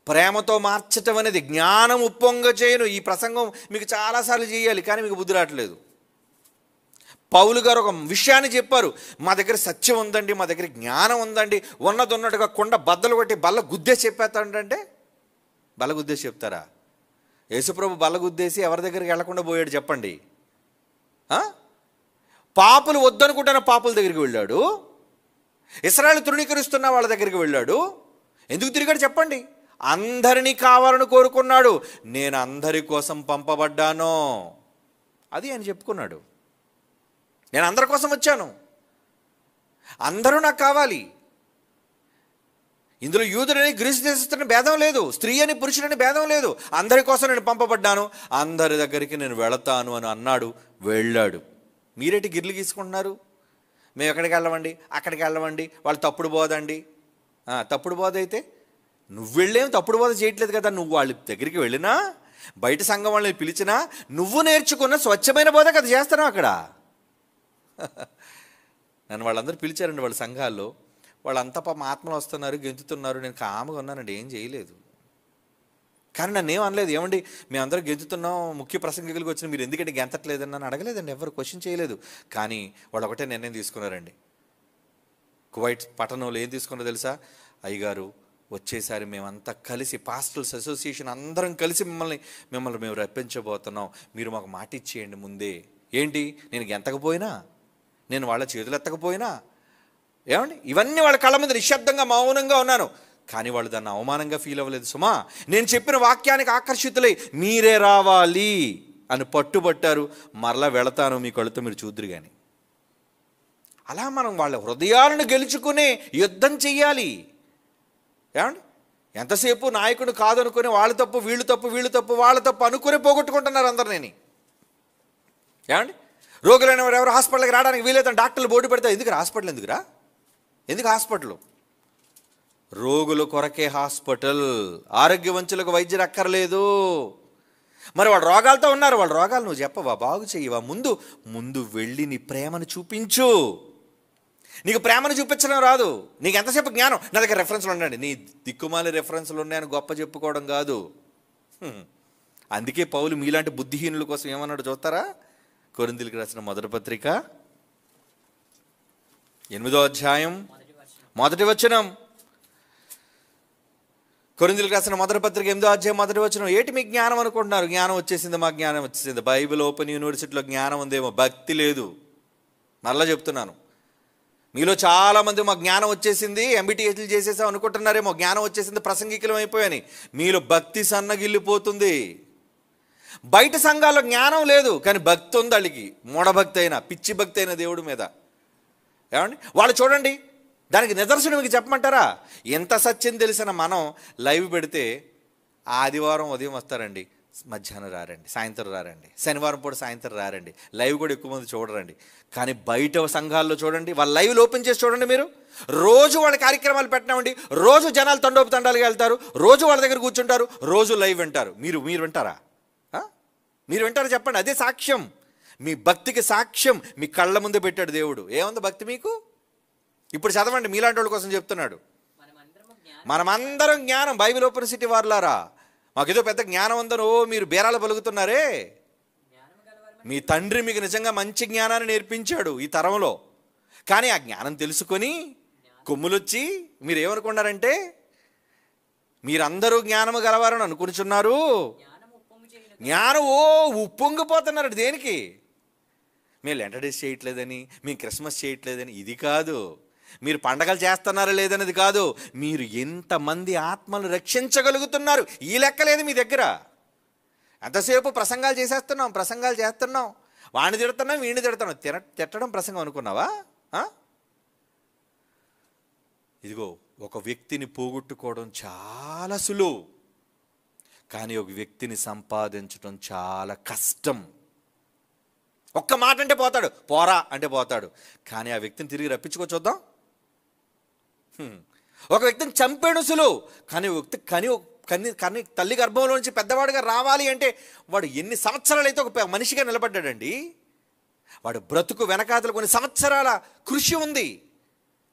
ప్రేమతో మార్చటం అనేది, జ్ఞానం ఉప్పొంగ చేయను. ఈ ప్రసంగం మీకు చాలాసార్లు చేయాలి, కానీ మీకు బుద్ధి రావట్లేదు. పౌలు గారు ఒక విషయాన్ని చెప్పారు, మా దగ్గర సత్యం ఉందండి, మా దగ్గర జ్ఞానం ఉందండి, ఉన్నది ఉన్నట్టుగా కొండ బద్దలు కొట్టి బల్ల గుద్దేసి చెప్పేస్తాడంటే బల్ల గుద్దేసి చెప్తారా? యేసుప్రభు బల్ల గుద్దేసి ఎవరి దగ్గరికి వెళ్లకుండా పోయాడు చెప్పండి? పాపులు వద్దనుకుంటున్న పాపుల దగ్గరికి వెళ్ళాడు. ఇశ్రాయేలు తృణీకరిస్తున్న వాళ్ళ దగ్గరికి వెళ్ళాడు. ఎందుకు తిరిగాడు చెప్పండి? అందరినీ కావాలని కోరుకున్నాడు. నేను అందరి కోసం పంపబడ్డాను, అది ఆయన చెప్పుకున్నాడు. నేను అందరి కోసం వచ్చాను, అందరూ నాకు కావాలి. ఇందులో యూదుడని గ్రీసు దేశస్తుని భేదం లేదు, స్త్రీ అని పురుషుడని భేదం లేదు. అందరి కోసం నేను పంపబడ్డాను, అందరి దగ్గరికి నేను వెళతాను అని అన్నాడు. వెళ్ళాడు. మీరేంటి గిర్లు గీసుకుంటున్నారు? మేము ఎక్కడికి వెళ్ళమండి, అక్కడికి వెళ్ళమండి, వాళ్ళు తప్పుడు బోధండి. తప్పుడు బోధ అయితే నువ్వు వెళ్ళేం తప్పుడు బోధ చేయట్లేదు కదా. నువ్వు వాళ్ళ దగ్గరికి వెళ్ళినా, బయట సంఘం వాళ్ళని పిలిచినా, నువ్వు నేర్చుకున్న స్వచ్ఛమైన బోధ కదా చేస్తున్నావు అక్కడ. నన్ను వాళ్ళందరూ పిలిచారండి వాళ్ళ సంఘాల్లో. వాళ్ళంతా పాపం ఆత్మలు వస్తున్నారు, గెంతుతున్నారు. నేను కాముగా ఉన్నానండి, ఏం చేయలేదు. కానీ నన్ను ఏం అనలేదు. ఏమండి మేమందరం గెంతుతున్నాం, ముఖ్య ప్రసంగికులకు వచ్చిన మీరు ఎందుకంటే గెంతట్లేదని నన్ను అడగలేదండి, ఎవరు క్వశ్చన్ చేయలేదు. కానీ వాళ్ళు ఒకటే నిర్ణయం తీసుకున్నారండి. కువైట్ పట్టణంలో ఏం తీసుకున్నారో తెలుసా? అయ్యగారు వచ్చేసారి మేమంతా కలిసి, పాస్టర్స్ అసోసియేషన్ అందరం కలిసి మిమ్మల్ని మేము రప్పించబోతున్నాం, మీరు మాకు మాట ఇచ్చేయండి ముందే. ఏంటి, నేను గెంతకపోయినా, నేను వాళ్ళ చేతులు ఎత్తకపోయినా, ఏమండి ఇవన్నీ వాళ్ళ కళ్ళ మీద నిశ్శబ్దంగా మౌనంగా ఉన్నాను, కానీ వాళ్ళు దాన్ని అవమానంగా ఫీల్ అవ్వలేదు. సుమా, నేను చెప్పిన వాక్యానికి ఆకర్షితులై మీరే రావాలి అని పట్టుబట్టారు. మరలా వెళతాను, మీ కళ్ళతో మీరు చూద్దురు. కానీ అలా మనం వాళ్ళ హృదయాలను గెలుచుకునే యుద్ధం చెయ్యాలి. ఏమండి ఎంతసేపు నాయకుడు కాదనుకుని వాళ్ళు తప్పు, వీళ్ళు తప్పు, వీళ్ళు తప్పు, వాళ్ళ తప్పు అనుకుని పోగొట్టుకుంటున్నారు అందరినీ. ఏమండి రోగులైన వారు ఎవరు హాస్పిటల్కి రావడానికి వీలేదని డాక్టర్లు బోర్డు పెడతారు. ఎందుకు హాస్పిటల్? ఎందుకు హాస్పిటల్? రోగుల కొరకే హాస్పిటల్, ఆరోగ్యవంతులకు వైద్యులు అక్కర్లేదు. మరి వాళ్ళ రోగాలతో ఉన్నారు, వాళ్ళ రోగాలు నువ్వు చెప్పవా, బాగు చెయ్యవా? ముందు వెళ్ళి నీ ప్రేమను చూపించు. నీకు ప్రేమను చూపించడం రాదు, నీకు ఎంతసేపు జ్ఞానం, నా దగ్గర రెఫరెన్స్లు ఉండండి. నీ దిక్కుమాలి రెఫరెన్స్లు ఉన్నాయని గొప్ప చెప్పుకోవడం కాదు. అందుకే పౌలు మీలాంటి బుద్ధిహీనుల కోసం ఏమన్నాడు చూస్తారా? కొరింథీయులకు రాసిన మొదటి పత్రిక 8వ అధ్యాయం 1వ వచనం. కొరింథీయులకు రాసిన మొదటి పత్రిక 8వ అధ్యాయం 1వ వచనం. ఏంటి మీకు జ్ఞానం అనుకుంటున్నారు? జ్ఞానం వచ్చేసింది, మా జ్ఞానం వచ్చేసింది. బైబిల్ ఓపెన్ యూనివర్సిటీలో జ్ఞానం ఉందేమో, భక్తి లేదు. మరలా చెప్తున్నాను, మీలో చాలామంది మా జ్ఞానం వచ్చేసింది, ఎంబీటీఎస్లు చేసేసాం అనుకుంటున్నారేమో, జ్ఞానం వచ్చేసింది, ప్రసంగికులం అయిపోయాని. మీలో భక్తి సన్నగిల్లిపోతుంది. బయట సంఘాల్లో జ్ఞానం లేదు, కానీ భక్తి ఉంది వాళ్ళకి. మూఢభక్తి అయినా, పిచ్చి భక్తి అయిన దేవుడి మీద. ఏమండి వాళ్ళు చూడండి, దానికి నిదర్శనం మీకు చెప్పమంటారా? ఎంత సత్యం తెలిసిన మనం లైవ్ పెడితే ఆదివారం ఉదయం వస్తారండి, మధ్యాహ్నం రారండి, సాయంత్రం రారండి, శనివారం పూట సాయంత్రం రారండి, లైవ్ కూడా ఎక్కువ మంది చూడరండి. కానీ బయట సంఘాల్లో చూడండి, వాళ్ళ లైవ్లు ఓపెన్ చేసి చూడండి మీరు. రోజు వాళ్ళ కార్యక్రమాలు పెట్టినామండి, రోజు జనాలు తండోపు తండాలుగా వెళ్తారు, రోజు వాళ్ళ దగ్గర కూర్చుంటారు, రోజు లైవ్ వింటారు. మీరు వింటారా? మీరు వింటారా చెప్పండి? అదే సాక్ష్యం, మీ భక్తికి సాక్ష్యం మీ కళ్ళ ముందే పెట్టాడు దేవుడు. ఏముంది భక్తి మీకు? ఇప్పుడు చదవండి, మీలాంటి వాళ్ళ కోసం చెప్తున్నాడు. మనమందరం జ్ఞానం. బైబిల్ ఓపెన్ సిటీ వారులారా, మాకేదో పెద్ద జ్ఞానం ఉందని మీరు బేరాలు పలుకుతున్నారే. మీ తండ్రి మీకు నిజంగా మంచి జ్ఞానాన్ని నేర్పించాడు ఈ తరంలో. కానీ ఆ జ్ఞానం తెలుసుకొని కొమ్ములొచ్చి మీరు ఏమనుకున్నారంటే మీరందరూ జ్ఞానము గలవారని అనుకుంటున్నారు. జ్ఞానం ఉప్పొంగిపోతున్నారు. దేనికి? మేము లెంటర్ డేస్ చేయట్లేదని, మేము క్రిస్మస్ చేయట్లేదని, ఇది కాదు. మీరు పండగలు చేస్తున్నారా లేదనేది కాదు, మీరు ఎంతమంది ఆత్మలు రక్షించగలుగుతున్నారు, ఈ లెక్క లేదు మీ దగ్గర. ఎంతసేపు ప్రసంగాలు చేస్తున్నాం, వాడిని తిడుతున్నాం, వీడిని తిడుతున్నాం. తిట్టడం ప్రసంగం అనుకున్నావా? ఇదిగో ఒక వ్యక్తిని పోగొట్టుకోవడం చాలా సులువు, కానీ ఒక వ్యక్తిని సంపాదించడం చాలా కష్టం. ఒక్క మాట అంటే పోతాడు, పోరా అంటే పోతాడు, కానీ ఆ వ్యక్తిని తిరిగి రప్పించుకో చూద్దాం. ఒక వ్యక్తిని చంపేయడం సులువు, కానీ వ్యక్తి కానీ తల్లి గర్భంలో నుంచి పెద్దవాడిగా రావాలి అంటే వాడు ఎన్ని సంవత్సరాలు అయితే ఒక మనిషిగా నిలబడ్డాడండి. వాడు బ్రతుకు వెనకాతలు కొన్ని సంవత్సరాల కృషి ఉంది.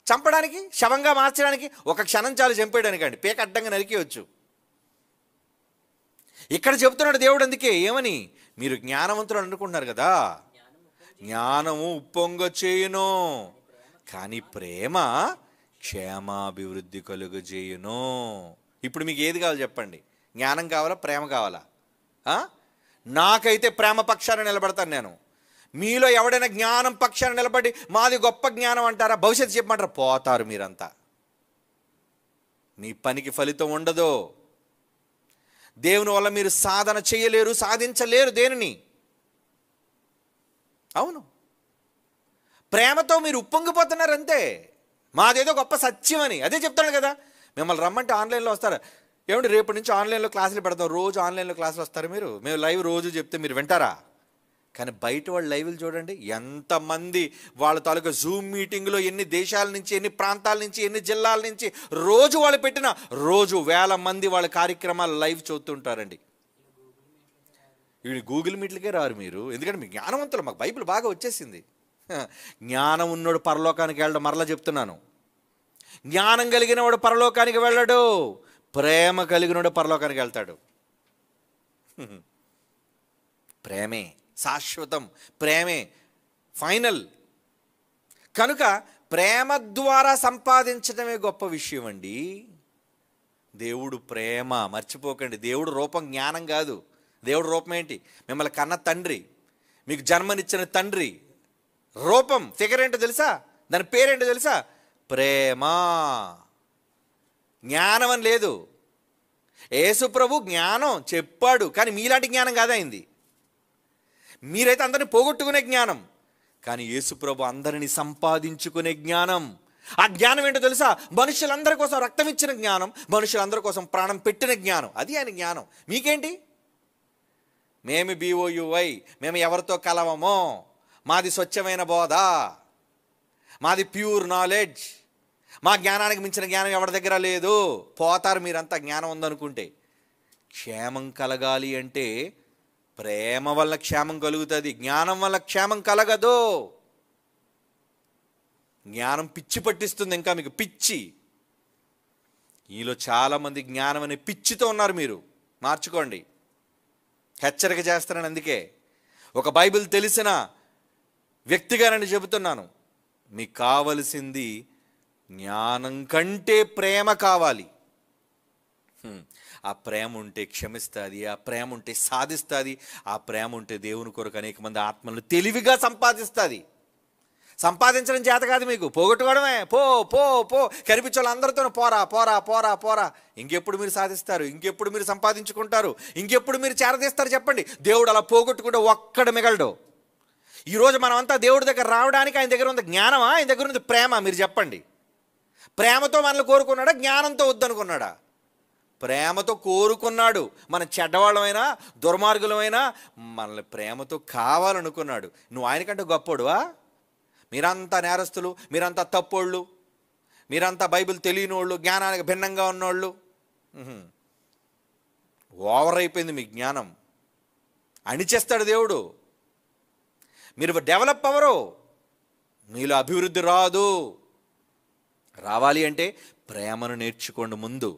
చంపడానికి, శవంగా మార్చడానికి ఒక క్షణం చాలు చంపేయడానికి అండి, పేక అడ్డంగా నరికేయచ్చు. ఇక్కడ చెబుతున్నాడు దేవుడు అందుకే ఏమని, మీరు జ్ఞానవంతులు అనుకుంటున్నారు కదా, జ్ఞానము ఉప్పొంగ చేయును, కానీ ప్రేమ క్షేమాభివృద్ధి కలుగజేయును. ఇప్పుడు మీకు ఏది కావాలి చెప్పండి, జ్ఞానం కావాలా, ప్రేమ కావాలా? నాకైతే ప్రేమ పక్షాన నిలబడతాను నేను. మీలో ఎవడైనా జ్ఞానం పక్షాన నిలబడి మాది గొప్ప జ్ఞానం అంటారా, భవిష్యత్తు చెప్పమంటారా, పోతారు మీరంతా. మీ పనికి ఫలితం ఉండదు. దేవుని వల్ల మీరు సాధన చేయలేరు, సాధించలేరు దేనిని. అవును, ప్రేమతో మీరు ఉప్పొంగిపోతున్నారు అంతే. మాదేదో గొప్ప సత్యం అని అదే చెప్తాను కదా. మిమ్మల్ని రమ్మంటే ఆన్లైన్లో వస్తారు. ఏమంటే రేపటి నుంచి ఆన్లైన్లో క్లాసులు పెడతాం, రోజు ఆన్లైన్లో క్లాసులు వస్తారు మీరు. మేము లైవ్ రోజు చెప్తే మీరు వింటారా? కానీ బయట వాళ్ళు లైవ్లు చూడండి, ఎంతమంది వాళ్ళ తాలూకా జూమ్ మీటింగ్లో ఎన్ని దేశాల నుంచి, ఎన్ని ప్రాంతాల నుంచి, ఎన్ని జిల్లాల నుంచి రోజు వాళ్ళు పెట్టిన రోజు వేల మంది వాళ్ళ కార్యక్రమాలు లైవ్ చూస్తుంటారండి. ఇవి గూగుల్ మీట్లకే రారు మీరు, ఎందుకంటే మీ జ్ఞానవంతులు. మాకు బైబిల్ బాగా వచ్చేసింది. జ్ఞానం ఉన్నోడు పరలోకానికి వెళ్ళడం, మరలా చెప్తున్నాను, జ్ఞానం కలిగిన వాడు పరలోకానికి వెళ్ళడు, ప్రేమ కలిగినవాడు పరలోకానికి వెళ్తాడు. ప్రేమే శాశ్వతం, ప్రేమే ఫైనల్. కనుక ప్రేమ ద్వారా సంపాదించడమే గొప్ప విషయం అండి. దేవుడు ప్రేమ, మర్చిపోకండి. దేవుడు రూపం జ్ఞానం కాదు. దేవుడు రూపం ఏంటి? మిమ్మల్ని కన్న తండ్రి, మీకు జన్మనిచ్చిన తండ్రి. రూపం, ఫిగర్ ఏంటో తెలుసా? దాని పేరేంటో తెలుసా? ప్రేమ. జ్ఞానం అని లేదు. యేసు ప్రభు జ్ఞానం చెప్పాడు, కానీ మీలాంటి జ్ఞానం కాదైంది. మీరైతే అందరిని పోగొట్టుకునే జ్ఞానం, కానీ యేసు ప్రభు అందరిని సంపాదించుకునే జ్ఞానం. ఆ జ్ఞానం ఏంటో తెలుసా? మనుషులందరి కోసం రక్తం ఇచ్చిన జ్ఞానం, మనుషులందరి కోసం ప్రాణం పెట్టిన జ్ఞానం. అది ఆయన జ్ఞానం. మీకేంటి? మేము BOUY, మేము ఎవరితో కలవమో, మాది స్వచ్ఛమైన బోధ, మాది ప్యూర్ నాలెడ్జ్, మా జ్ఞానానికి మించిన జ్ఞానం ఎవరి దగ్గర లేదు. పోతారు మీరంతా జ్ఞానం ఉందనుకుంటే. క్షేమం కలగాలి అంటే ప్రేమ వల్ల క్షేమం కలుగుతుంది, జ్ఞానం వల్ల క్షేమం కలగదు. జ్ఞానం పిచ్చి పట్టిస్తుంది, ఇంకా మీకు పిచ్చి. ఈలో చాలామంది జ్ఞానం అనే పిచ్చితో ఉన్నారు. మీరు మార్చుకోండి, హెచ్చరిక చేస్తున్నాను. అందుకే ఒక బైబిల్ తెలిసిన వ్యక్తిగా నేను చెబుతున్నాను, మీకు కావలసింది జ్ఞానం కంటే ప్రేమ కావాలి. ఆ ప్రేమ ఉంటే క్షమిస్తుంది, ఆ ప్రేమ ఉంటే సాధిస్తుంది, ఆ ప్రేమ ఉంటే దేవుని కొరకు అనేక మంది ఆత్మలను తెలివిగా సంపాదిస్తుంది. సంపాదించడం చేత కాదు మీకు, పోగొట్టుకోవడమే. పో పో పో కనిపించే వాళ్ళందరితో పోరా పోరా పోరా పోరా. ఇంకెప్పుడు మీరు సాధిస్తారు? ఇంకెప్పుడు మీరు సంపాదించుకుంటారు? ఇంకెప్పుడు మీరు చేరదీస్తారు చెప్పండి? దేవుడు అలా పోగొట్టుకుంటే ఒక్కడు మిగలడు. ఈరోజు మనమంతా దేవుడి దగ్గర రావడానికి ఆయన దగ్గర ఉంది జ్ఞానమా, ఆయన దగ్గర ఉంది ప్రేమ? మీరు చెప్పండి. ప్రేమతో మనల్ని కోరుకున్నాడా, జ్ఞానంతో వద్దనుకున్నాడా? ప్రేమతో కోరుకున్నాడు. మన చెడ్డవాళ్ళమైనా దుర్మార్గులమైనా మనల్ని ప్రేమతో కావాలనుకున్నాడు. నువ్వు ఆయనకంటే గొప్పోడువా? మీరంతా నేరస్తులు, మీరంతా తప్పోళ్ళు, మీరంతా బైబిల్ తెలియనోళ్ళు, జ్ఞానానికి భిన్నంగా ఉన్నోళ్ళు. ఓవర్ అయిపోయింది మీ జ్ఞానం. అణిచేస్తాడు దేవుడు. మీరు డెవలప్ అవ్వరు, మీలో అభివృద్ధి రాదు. రావాలి అంటే ప్రేమను నేర్చుకోండి ముందు,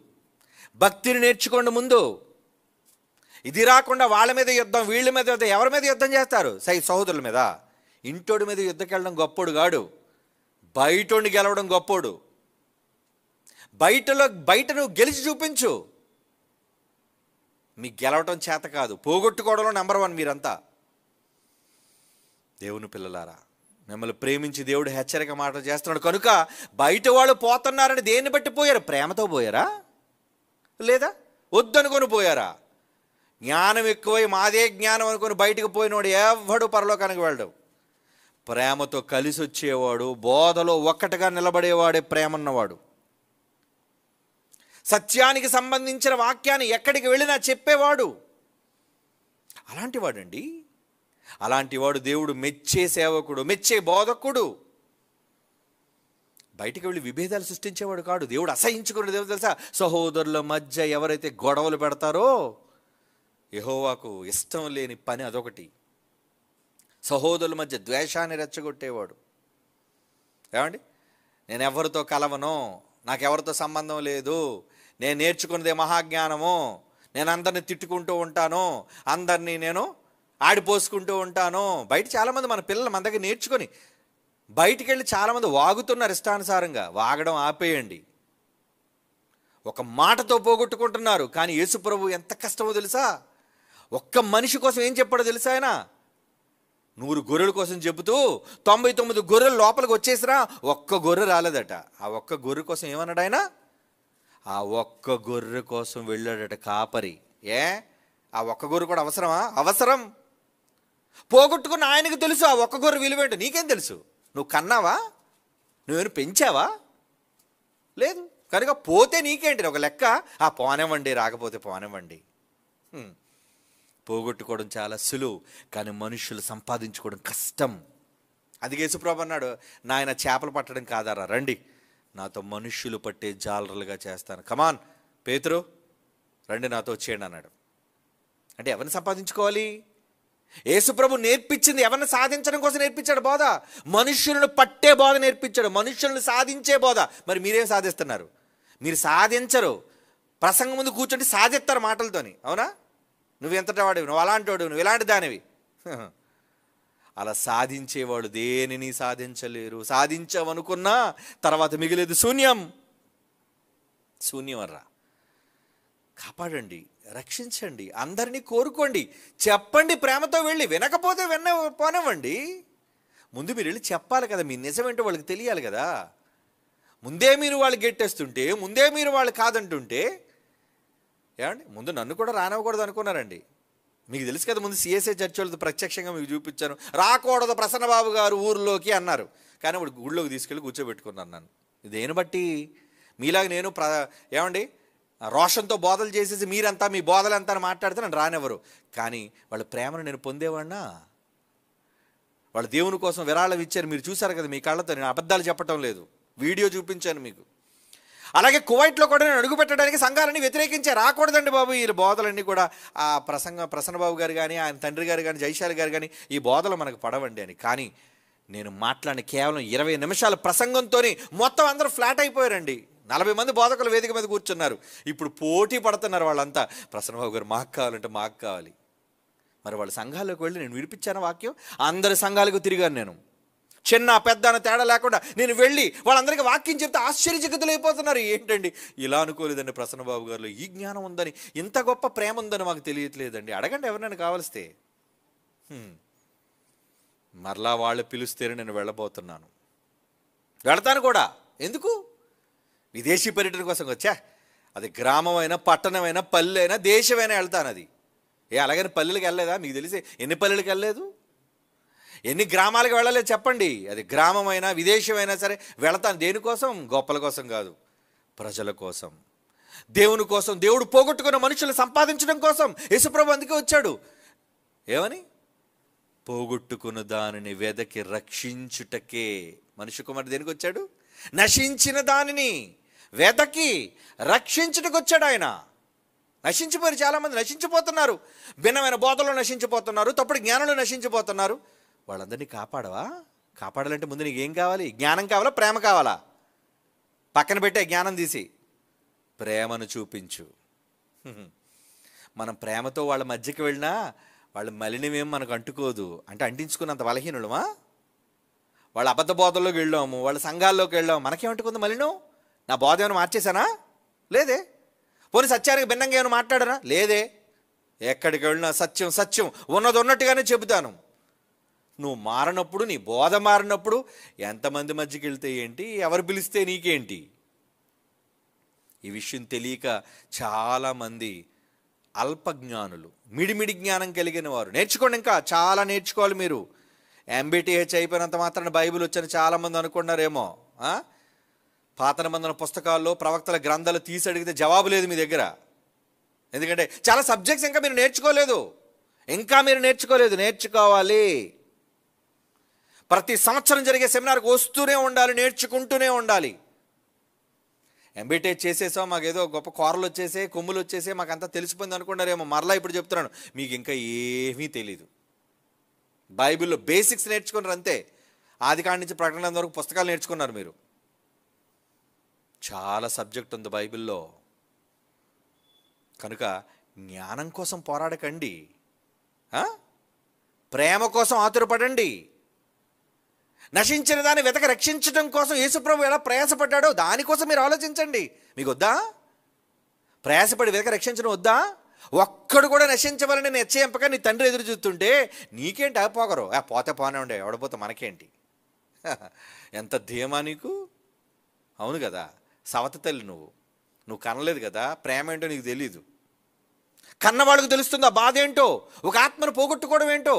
భక్తిని నేర్చుకోండి ముందు. ఇది రాకుండా వాళ్ళ మీద యుద్ధం, వీళ్ళ మీద యుద్ధం. ఎవరి మీద యుద్ధం చేస్తారు? సహోదరుల మీద. ఇంటోడి మీద యుద్ధకి వెళ్ళడం గొప్పోడు కాడు, బయటోడిని గెలవడం గొప్పోడు. బయట నువ్వు గెలిచి చూపించు. మీకు గెలవటం చేత కాదు, పోగొట్టుకోవడంలో నెంబర్ 1 మీరంతా. దేవుని పిల్లలారా, మిమ్మల్ని ప్రేమించి దేవుడు హెచ్చరిక మాటలు చేస్తున్నాడు. కనుక బయట వాళ్ళు పోతున్నారని దేన్ని బట్టి పోయారు? ప్రేమతో పోయారా, లేదా వద్దనుకొని పోయారా? జ్ఞానం ఎక్కువై మాదే జ్ఞానం అనుకొని బయటకు పోయినవాడు ఎవడు పరలోకానికి వెళ్ళడు. ప్రేమతో కలిసి వచ్చేవాడు, బోధలో ఒక్కటిగా నిలబడేవాడే ప్రేమ ఉన్నవాడు. సత్యానికి సంబంధించిన వాక్యాన్ని ఎక్కడికి వెళ్ళినా చెప్పేవాడు. అలాంటివాడండి. అలాంటివాడు దేవుడు మెచ్చే సేవకుడు, మెచ్చే బోధకుడు. బయటికి వెళ్ళి విభేదాలు సృష్టించేవాడు కాడు. దేవుడు అసహించుకున్న దేవుడు తెలుసా? సహోదరుల మధ్య ఎవరైతే గొడవలు పెడతారో, యెహోవాకు ఇష్టం లేని పని అదొకటి. సహోదరుల మధ్య ద్వేషాన్ని రెచ్చగొట్టేవాడు. ఏమండి, నేను ఎవరితో కలవను, నాకెవరితో సంబంధం లేదు, నేను నేర్చుకున్నదే మహాజ్ఞానము, నేను అందరిని తిట్టుకుంటూ ఉంటాను, అందరినీ నేను ఆడిపోసుకుంటూ ఉంటాను. బయట చాలామంది మన పిల్లలు మన దగ్గర నేర్చుకొని బయటికి వెళ్ళి చాలామంది వాగుతున్నారు ఇష్టానుసారంగా. వాగడం ఆపేయండి. ఒక మాటతో పోగొట్టుకుంటున్నారు. కానీ యేసుప్రభు ఎంత కష్టమో తెలుసా? ఒక్క మనిషి కోసం ఏం చెప్పాడో తెలుసా? ఆయన 100 గొర్రెల కోసం చెబుతూ 99 గొర్రెలు లోపలికి వచ్చేసినా ఒక్క గొర్రె రాలేదట. ఆ ఒక్క గొర్రె కోసం ఏమన్నాడు ఆయన? ఆ ఒక్క గొర్రె కోసం వెళ్ళాడట కాపరి. ఆ ఒక్క గొర్రె కూడా అవసరమా? అవసరం. పోగొట్టుకున్న ఆయనకు తెలుసు ఆ ఒక్క గొర్రె విలువేంటో. నీకేం తెలుసు? నువ్వు కన్నావా? నువ్వేమైనా పెంచావా? లేదు. కనుక పోతే నీకేంటి ఒక లెక్క. పోనివ్వండి, రాకపోతే పోనివ్వండి. పోగొట్టుకోవడం చాలా సులువు, కానీ మనుషులు సంపాదించుకోవడం కష్టం. అది యేసుప్రభు అన్నాడు, నాయన చేపలు పట్టడం కాదారా, రండి నాతో మనుష్యులు పట్టే జాలరులుగా చేస్తాను. కమాన్ పేతురు, రండి నాతో వచ్చేయండి అన్నాడు. అంటే ఎవరిని సంపాదించుకోవాలి? యేసుప్రభు నేర్పించింది ఎవరిని సాధించడం కోసం నేర్పించాడు బోధ. మనుష్యులను పట్టే బోధ నేర్పించాడు, మనుష్యులను సాధించే బోధ. మరి మీరేం సాధిస్తున్నారు? మీరు సాధించరు. ప్రసంగం ముందు కూర్చొని సాధిస్తారు మాటలతోని. అవునా? నువ్వు ఎంతటి వాడివి, నువ్వు అలాంటి వాడివి, నువ్వు ఇలాంటి దానివి. అలా సాధించేవాడు దేనిని సాధించలేరు. సాధించామనుకున్నా తర్వాత మిగిలేదు శూన్యం. శూన్యం అర్రా. కాపాడండి, రక్షించండి, అందరినీ కోరుకోండి, చెప్పండి ప్రేమతో. వెళ్ళి వినకపోతే పోనివ్వండి. ముందు మీరు వెళ్ళి చెప్పాలి కదా, మీ నిజమేంటో వాళ్ళకి తెలియాలి కదా. ముందే మీరు వాళ్ళు గెట్టేస్తుంటే, ముందే మీరు వాళ్ళు కాదంటుంటే ఏమండి, ముందు నన్ను కూడా రానివ్వకూడదు అనుకున్నారండి. మీకు తెలుసు కదా, ముందు సిఎస్ఐ చర్చ్ వాళ్ళతో ప్రత్యక్షంగా మీకు చూపించాను. రాకూడదు ప్రసన్నబాబు గారు ఊర్లోకి అన్నారు. కానీ ఇప్పుడు గుళ్ళోకి తీసుకెళ్ళి కూర్చోబెట్టుకున్నాను నన్ను. దేని బట్టి? మీలాగా నేను ఏమండి రోషంతో బోధలు చేసేసి మీరంతా మీ బోధలంతా అని మాట్లాడితే నన్ను రానివ్వరు. కానీ వాళ్ళ ప్రేమను నేను పొందేవాడినా? వాళ్ళు దేవుని కోసం విరాళం ఇచ్చారు, మీరు చూశారు కదా మీ కళ్ళతో. నేను అబద్ధాలు చెప్పటం లేదు, వీడియో చూపించాను మీకు. అలాగే కువైట్లో కూడా నేను అడుగు పెట్టడానికి సంఘాలన్నీ వ్యతిరేకించారు. రాకూడదండి బాబు ఈ బోధలన్నీ కూడా. ఆ ప్రసన్నబాబు గారు కానీ, ఆయన తండ్రి గారు కానీ, జైశాలి గారు కానీ, ఈ బోధలు మనకు పడవండి అని. కానీ నేను మాట్లాడిన కేవలం 20 నిమిషాల ప్రసంగంతో మొత్తం అందరూ ఫ్లాట్ అయిపోయారండి. 40 మంది బోధకులు వేదిక మీద కూర్చున్నారు. ఇప్పుడు పోటీ పడుతున్నారు వాళ్ళంతా. ప్రసన్నబాబు గారు మాకు కావాలంటే మాకు కావాలి. మరి వాళ్ళ సంఘాల్లోకి వెళ్ళి నేను వినిపించాను వాక్యం. అందరి సంఘాలకు తిరిగాను నేను. చిన్న పెద్ద అన్న తేడా లేకుండా నేను వెళ్ళి వాళ్ళందరికీ వాక్యం చెప్తే ఆశ్చర్యచకితులు అయిపోతున్నారు. ఏంటండి ఇలా అనుకోలేదండి ప్రసన్నబాబు గారిలో ఈ జ్ఞానం ఉందని, ఇంత గొప్ప ప్రేమ ఉందని మాకు తెలియట్లేదండి. అడగండి ఎవరినైనా కావలిస్తే. మరలా వాళ్ళు పిలుస్తేనే నేను వెళ్ళబోతున్నాను, వెళతాను కూడా. ఎందుకు? విదేశీ పర్యటన కోసం వచ్చా. అది గ్రామమైనా, పట్టణమైనా, పల్లె అయినా, దేశమైనా వెళ్తాను. అది అలాగని పల్లెలకు వెళ్ళలేదా? మీకు తెలిసి ఎన్ని పల్లెలకు వెళ్ళలేదు, ఎన్ని గ్రామాలకు వెళ్ళలేదు చెప్పండి. అది గ్రామమైనా విదేశమైనా సరే వెళతాను. దేనికోసం? గొప్పల కోసం కాదు, ప్రజల కోసం, దేవుని కోసం. దేవుడు పోగొట్టుకున్న మనుషులు సంపాదించడం కోసం యేసుప్రభు అందుకే వచ్చాడు. ఏమని? పోగొట్టుకున్న దానిని వెదకి రక్షించుటకే. మనుష్య కుమారుడు దేనికి వచ్చాడు? నశించిన దానిని వెదకి రక్షించుటకు వచ్చాడు ఆయన. నశించిపోయారు చాలామంది, నశించిపోతున్నారు. భిన్నమైన బోధలో నశించిపోతున్నారు, తప్పుడు జ్ఞానంలో నశించిపోతున్నారు. వాళ్ళందరినీ కాపాడవా? కాపాడాలంటే ముందు నీకు ఏం కావాలి? జ్ఞానం కావాలా, ప్రేమ కావాలా? పక్కన పెట్టే జ్ఞానం తీసి ప్రేమను చూపించు. మనం ప్రేమతో వాళ్ళ మధ్యకి వెళ్ళినా వాళ్ళ మలినమేం మనకు అంటుకోదు. అంటే అంటించుకున్నంత బలహీనులమా? వాళ్ళ అబద్ధ బోధల్లోకి వెళ్ళాము, వాళ్ళ సంఘాల్లోకి వెళ్ళాము, మనకేమంటుకుంది మలినం? నా బోధ ఏమైనా మార్చేశానా? లేదే. పోనీ సత్యానికి భిన్నంగా ఏమైనా మాట్లాడారా? లేదే. ఎక్కడికి వెళ్ళినా సత్యం సత్యం ఉన్నది ఉన్నట్టుగానే చెబుతాను. నువ్వు మారినప్పుడు, నీ బోధ మారినప్పుడు ఎంతమంది మధ్యకి వెళ్తే ఏంటి, ఎవరు పిలిస్తే నీకేంటి? ఈ విషయం తెలియక చాలామంది అల్పజ్ఞానులు, మిడిమిడి జ్ఞానం కలిగిన వారు. నేర్చుకోండి, ఇంకా చాలా నేర్చుకోవాలి మీరు. ఎంబీటీహెచ్ అయిపోయినంత మాత్రాన బైబిల్ వచ్చని చాలామంది అనుకున్నారేమో. పాత నిబంధన పుస్తకాల్లో ప్రవక్తల గ్రంథాలు తీసి అడిగితే జవాబు లేదు మీ దగ్గర. ఎందుకంటే చాలా సబ్జెక్ట్స్ ఇంకా మీరు నేర్చుకోలేదు. నేర్చుకోవాలి. ప్రతి సంవత్సరం జరిగే సెమినార్కి వస్తూనే ఉండాలి, నేర్చుకుంటూనే ఉండాలి. ఎంబీటే చేసేసాం, మాకేదో గొప్ప కూరలు వచ్చేసే, కొమ్ములు వచ్చేసే, మాకు అంతా తెలిసిపోయింది అనుకున్నారేమో. మరలా ఇప్పుడు చెప్తున్నాను, మీకు ఇంకా ఏమీ తెలీదు. బైబిల్లో బేసిక్స్ నేర్చుకున్నారు అంతే. ఆదికాండ నుంచి ప్రకటన వరకు పుస్తకాలు నేర్చుకున్నారు మీరు. చాలా సబ్జెక్ట్ ఉంది బైబిల్లో. కనుక జ్ఞానం కోసం పోరాడకండి, ప్రేమ కోసం ఆతురపడండి. నశించిన దాన్ని వెతక రక్షించడం కోసం యేసుప్రభు ఎలా ప్రయాసపడ్డాడో దానికోసం మీరు ఆలోచించండి. మీకు వద్దా? ప్రయాసపడి వెతక రక్షించడం వద్దా? ఒక్కడు కూడా నశించవాలని నిశ్చయింపక నీ తండ్రి ఎదురు చూస్తుంటే నీకేంటి పోగరు? పోతే పోనే ఉండే, ఎవడపోతే మనకేంటి? ఎంత ధీమా నీకు! అవును కదా, సవత తల్లి నువ్వు కనలేదు కదా, ప్రేమ ఏంటో నీకు తెలీదు. కన్నవాళ్ళకు తెలుస్తుంది ఆ బాధ ఏంటో, ఒక ఆత్మను పోగొట్టుకోవడం ఏంటో.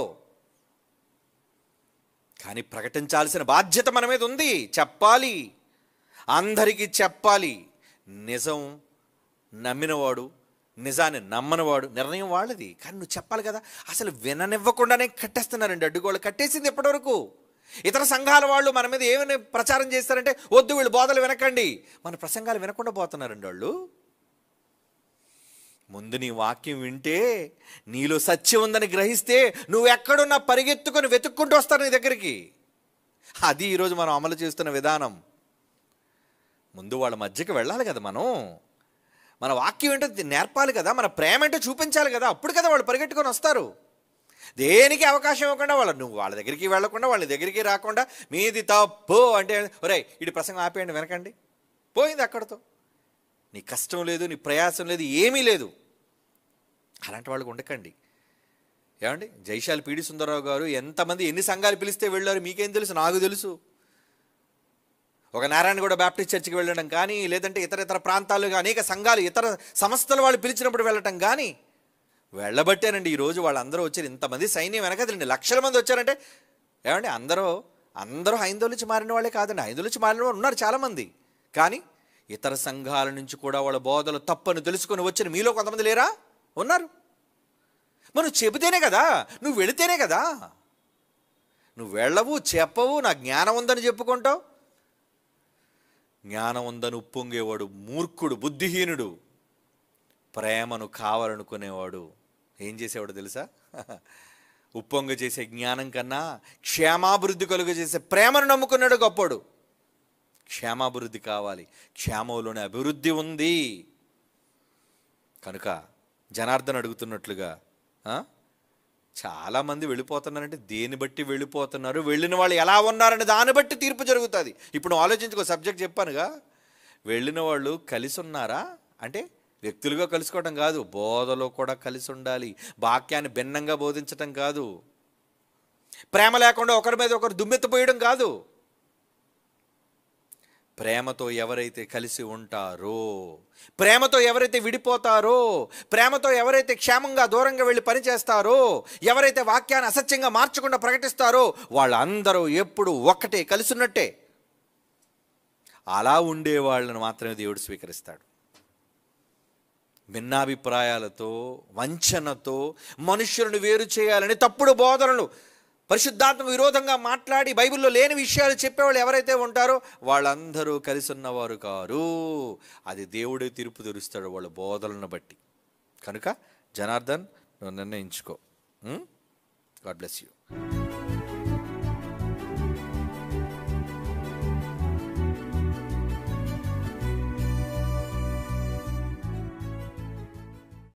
కానీ ప్రకటించాల్సిన బాధ్యత మన మీద ఉంది. చెప్పాలి, అందరికీ చెప్పాలి. నిజం నమ్మినవాడు, నిజాన్ని నమ్మనివాడు నిర్ణయం వాళ్ళది. కానీ నువ్వు చెప్పాలి కదా. అసలు విననివ్వకుండానే కట్టేస్తున్నారండి అడ్డుగోళ్ళు. కట్టేసింది ఎప్పటివరకు? ఇతర సంఘాల వాళ్ళు మన మీద ఏమైనా ప్రచారం చేస్తారంటే, వద్దు వీళ్ళు బోధలు వినకండి, మన ప్రసంగాలు వినకుండా పోతున్నారండి వాళ్ళు. ముందు నీ వాక్యం వింటే, నీలో సత్యం ఉందని గ్రహిస్తే, నువ్వు ఎక్కడున్నా పరిగెత్తుకొని వెతుక్కుంటూ వస్తారు నీ దగ్గరికి. అది ఈరోజు మనం అమలు చేస్తున్న విధానం. ముందు వాళ్ళ మధ్యకి వెళ్ళాలి కదా, మన వాక్యం ఏంటో నేర్పాలి కదా, మన ప్రేమ ఏంటో చూపించాలి కదా. అప్పుడు కదా వాళ్ళు పరిగెట్టుకొని వస్తారు. దేనికి అవకాశం ఇవ్వకుండా నువ్వు వాళ్ళ దగ్గరికి వెళ్ళకుండా, వాళ్ళ దగ్గరికి రాకుండా, మీది తప్పు అంటే, ఒరేయ్ ఇటు ప్రసంగం ఆపేయండి, వినకండి, పోయింది అక్కడితో. నీ కష్టం లేదు, నీ ప్రయాసం లేదు, ఏమీ లేదు. అలాంటి వాళ్ళకు ఉండకండి. ఏమండి, జైశాలి పీడి సుందరరావు గారు ఎంతమంది ఎన్ని సంఘాలు పిలిస్తే వెళ్ళారు మీకేం తెలుసు? నాకు తెలుసు. ఒక నారాయణగూడ బ్యాప్టిస్ట్ చర్చికి వెళ్ళడం కానీ, లేదంటే ఇతర ప్రాంతాలుగా అనేక సంఘాలు, ఇతర సంస్థలు వాళ్ళు పిలిచినప్పుడు వెళ్ళటం కానీ వెళ్ళబట్టానండి ఈరోజు వాళ్ళందరూ వచ్చారు. ఇంతమంది సైన్యం వెనకదండి, లక్షల మంది వచ్చారంటే. ఏమండి, అందరూ హైందవుల నుంచి మారిన వాళ్ళే కాదండి, హైందవుల నుంచి మారిన వాళ్ళు ఉన్నారు చాలామంది. కానీ ఇతర సంఘాల నుంచి కూడా వాళ్ళ బోధలు తప్పని తెలుసుకొని వచ్చిన మీలో కొంతమంది లేరా? ఉన్నారు. మరి నువ్వు చెబితేనే కదా, నువ్వు వెళితేనే కదా. నువ్వు వెళ్ళవు, చెప్పవు, నా జ్ఞానం ఉందని చెప్పుకుంటావు. జ్ఞానం ఉందని ఉప్పొంగేవాడు మూర్ఖుడు, బుద్ధిహీనుడు. ప్రేమను కావాలనుకునేవాడు ఏం చేసేవాడు తెలుసా? ఉప్పొంగ చేసే జ్ఞానం కన్నా క్షేమాభివృద్ధి కలుగ చేసే ప్రేమను నమ్ముకున్నాడు గొప్పడు. క్షేమాభివృద్ధి కావాలి, క్షేమంలోనే అభివృద్ధి ఉంది. కనుక జనార్దన్ అడుగుతున్నట్లుగా చాలామంది వెళ్ళిపోతున్నారంటే దేన్ని బట్టి వెళ్ళిపోతున్నారు, వెళ్ళిన వాళ్ళు ఎలా ఉన్నారని దాన్ని బట్టి తీర్పు జరుగుతుంది. ఇప్పుడు నువ్వు ఆలోచించుకో, సబ్జెక్ట్ చెప్పానుగా. వెళ్ళిన వాళ్ళు కలిసి ఉన్నారా అంటే వ్యక్తులుగా కలుసుకోవటం కాదు, బోధలో కూడా కలిసి ఉండాలి. వాక్యాన్ని భిన్నంగా బోధించటం కాదు, ప్రేమ లేకుండా ఒకరి మీద ఒకరు దుమ్మెత్తిపోయడం కాదు. ప్రేమతో ఎవరైతే కలిసి ఉంటారో, ప్రేమతో ఎవరైతే విడిపోతారో, ప్రేమతో ఎవరైతే క్షేమంగా దూరంగా వెళ్ళి పనిచేస్తారో, ఎవరైతే వాక్యాన్ని అసత్యంగా మార్చకుండా ప్రకటిస్తారో వాళ్ళందరూ ఎప్పుడు ఒక్కటే, కలిసి ఉన్నట్టే. అలా ఉండే వాళ్ళను మాత్రమే దేవుడు స్వీకరిస్తాడు. భిన్నాభిప్రాయాలతో, వంచనతో మనుష్యులను వేరు చేయాలని తప్పుడు బోధనలు, పరిశుద్ధాత్మ విరోధంగా మాట్లాడి బైబిల్లో లేని విషయాలు చెప్పేవాళ్ళు ఎవరైతే ఉంటారో వాళ్ళందరూ కలిసి ఉన్నవారు కారు. అది దేవుడే తీర్పు తీరుస్తాడు వాళ్ళ బోధలను బట్టి. కనుక జనార్దన్, నువ్వు నిర్ణయించుకో. God bless you.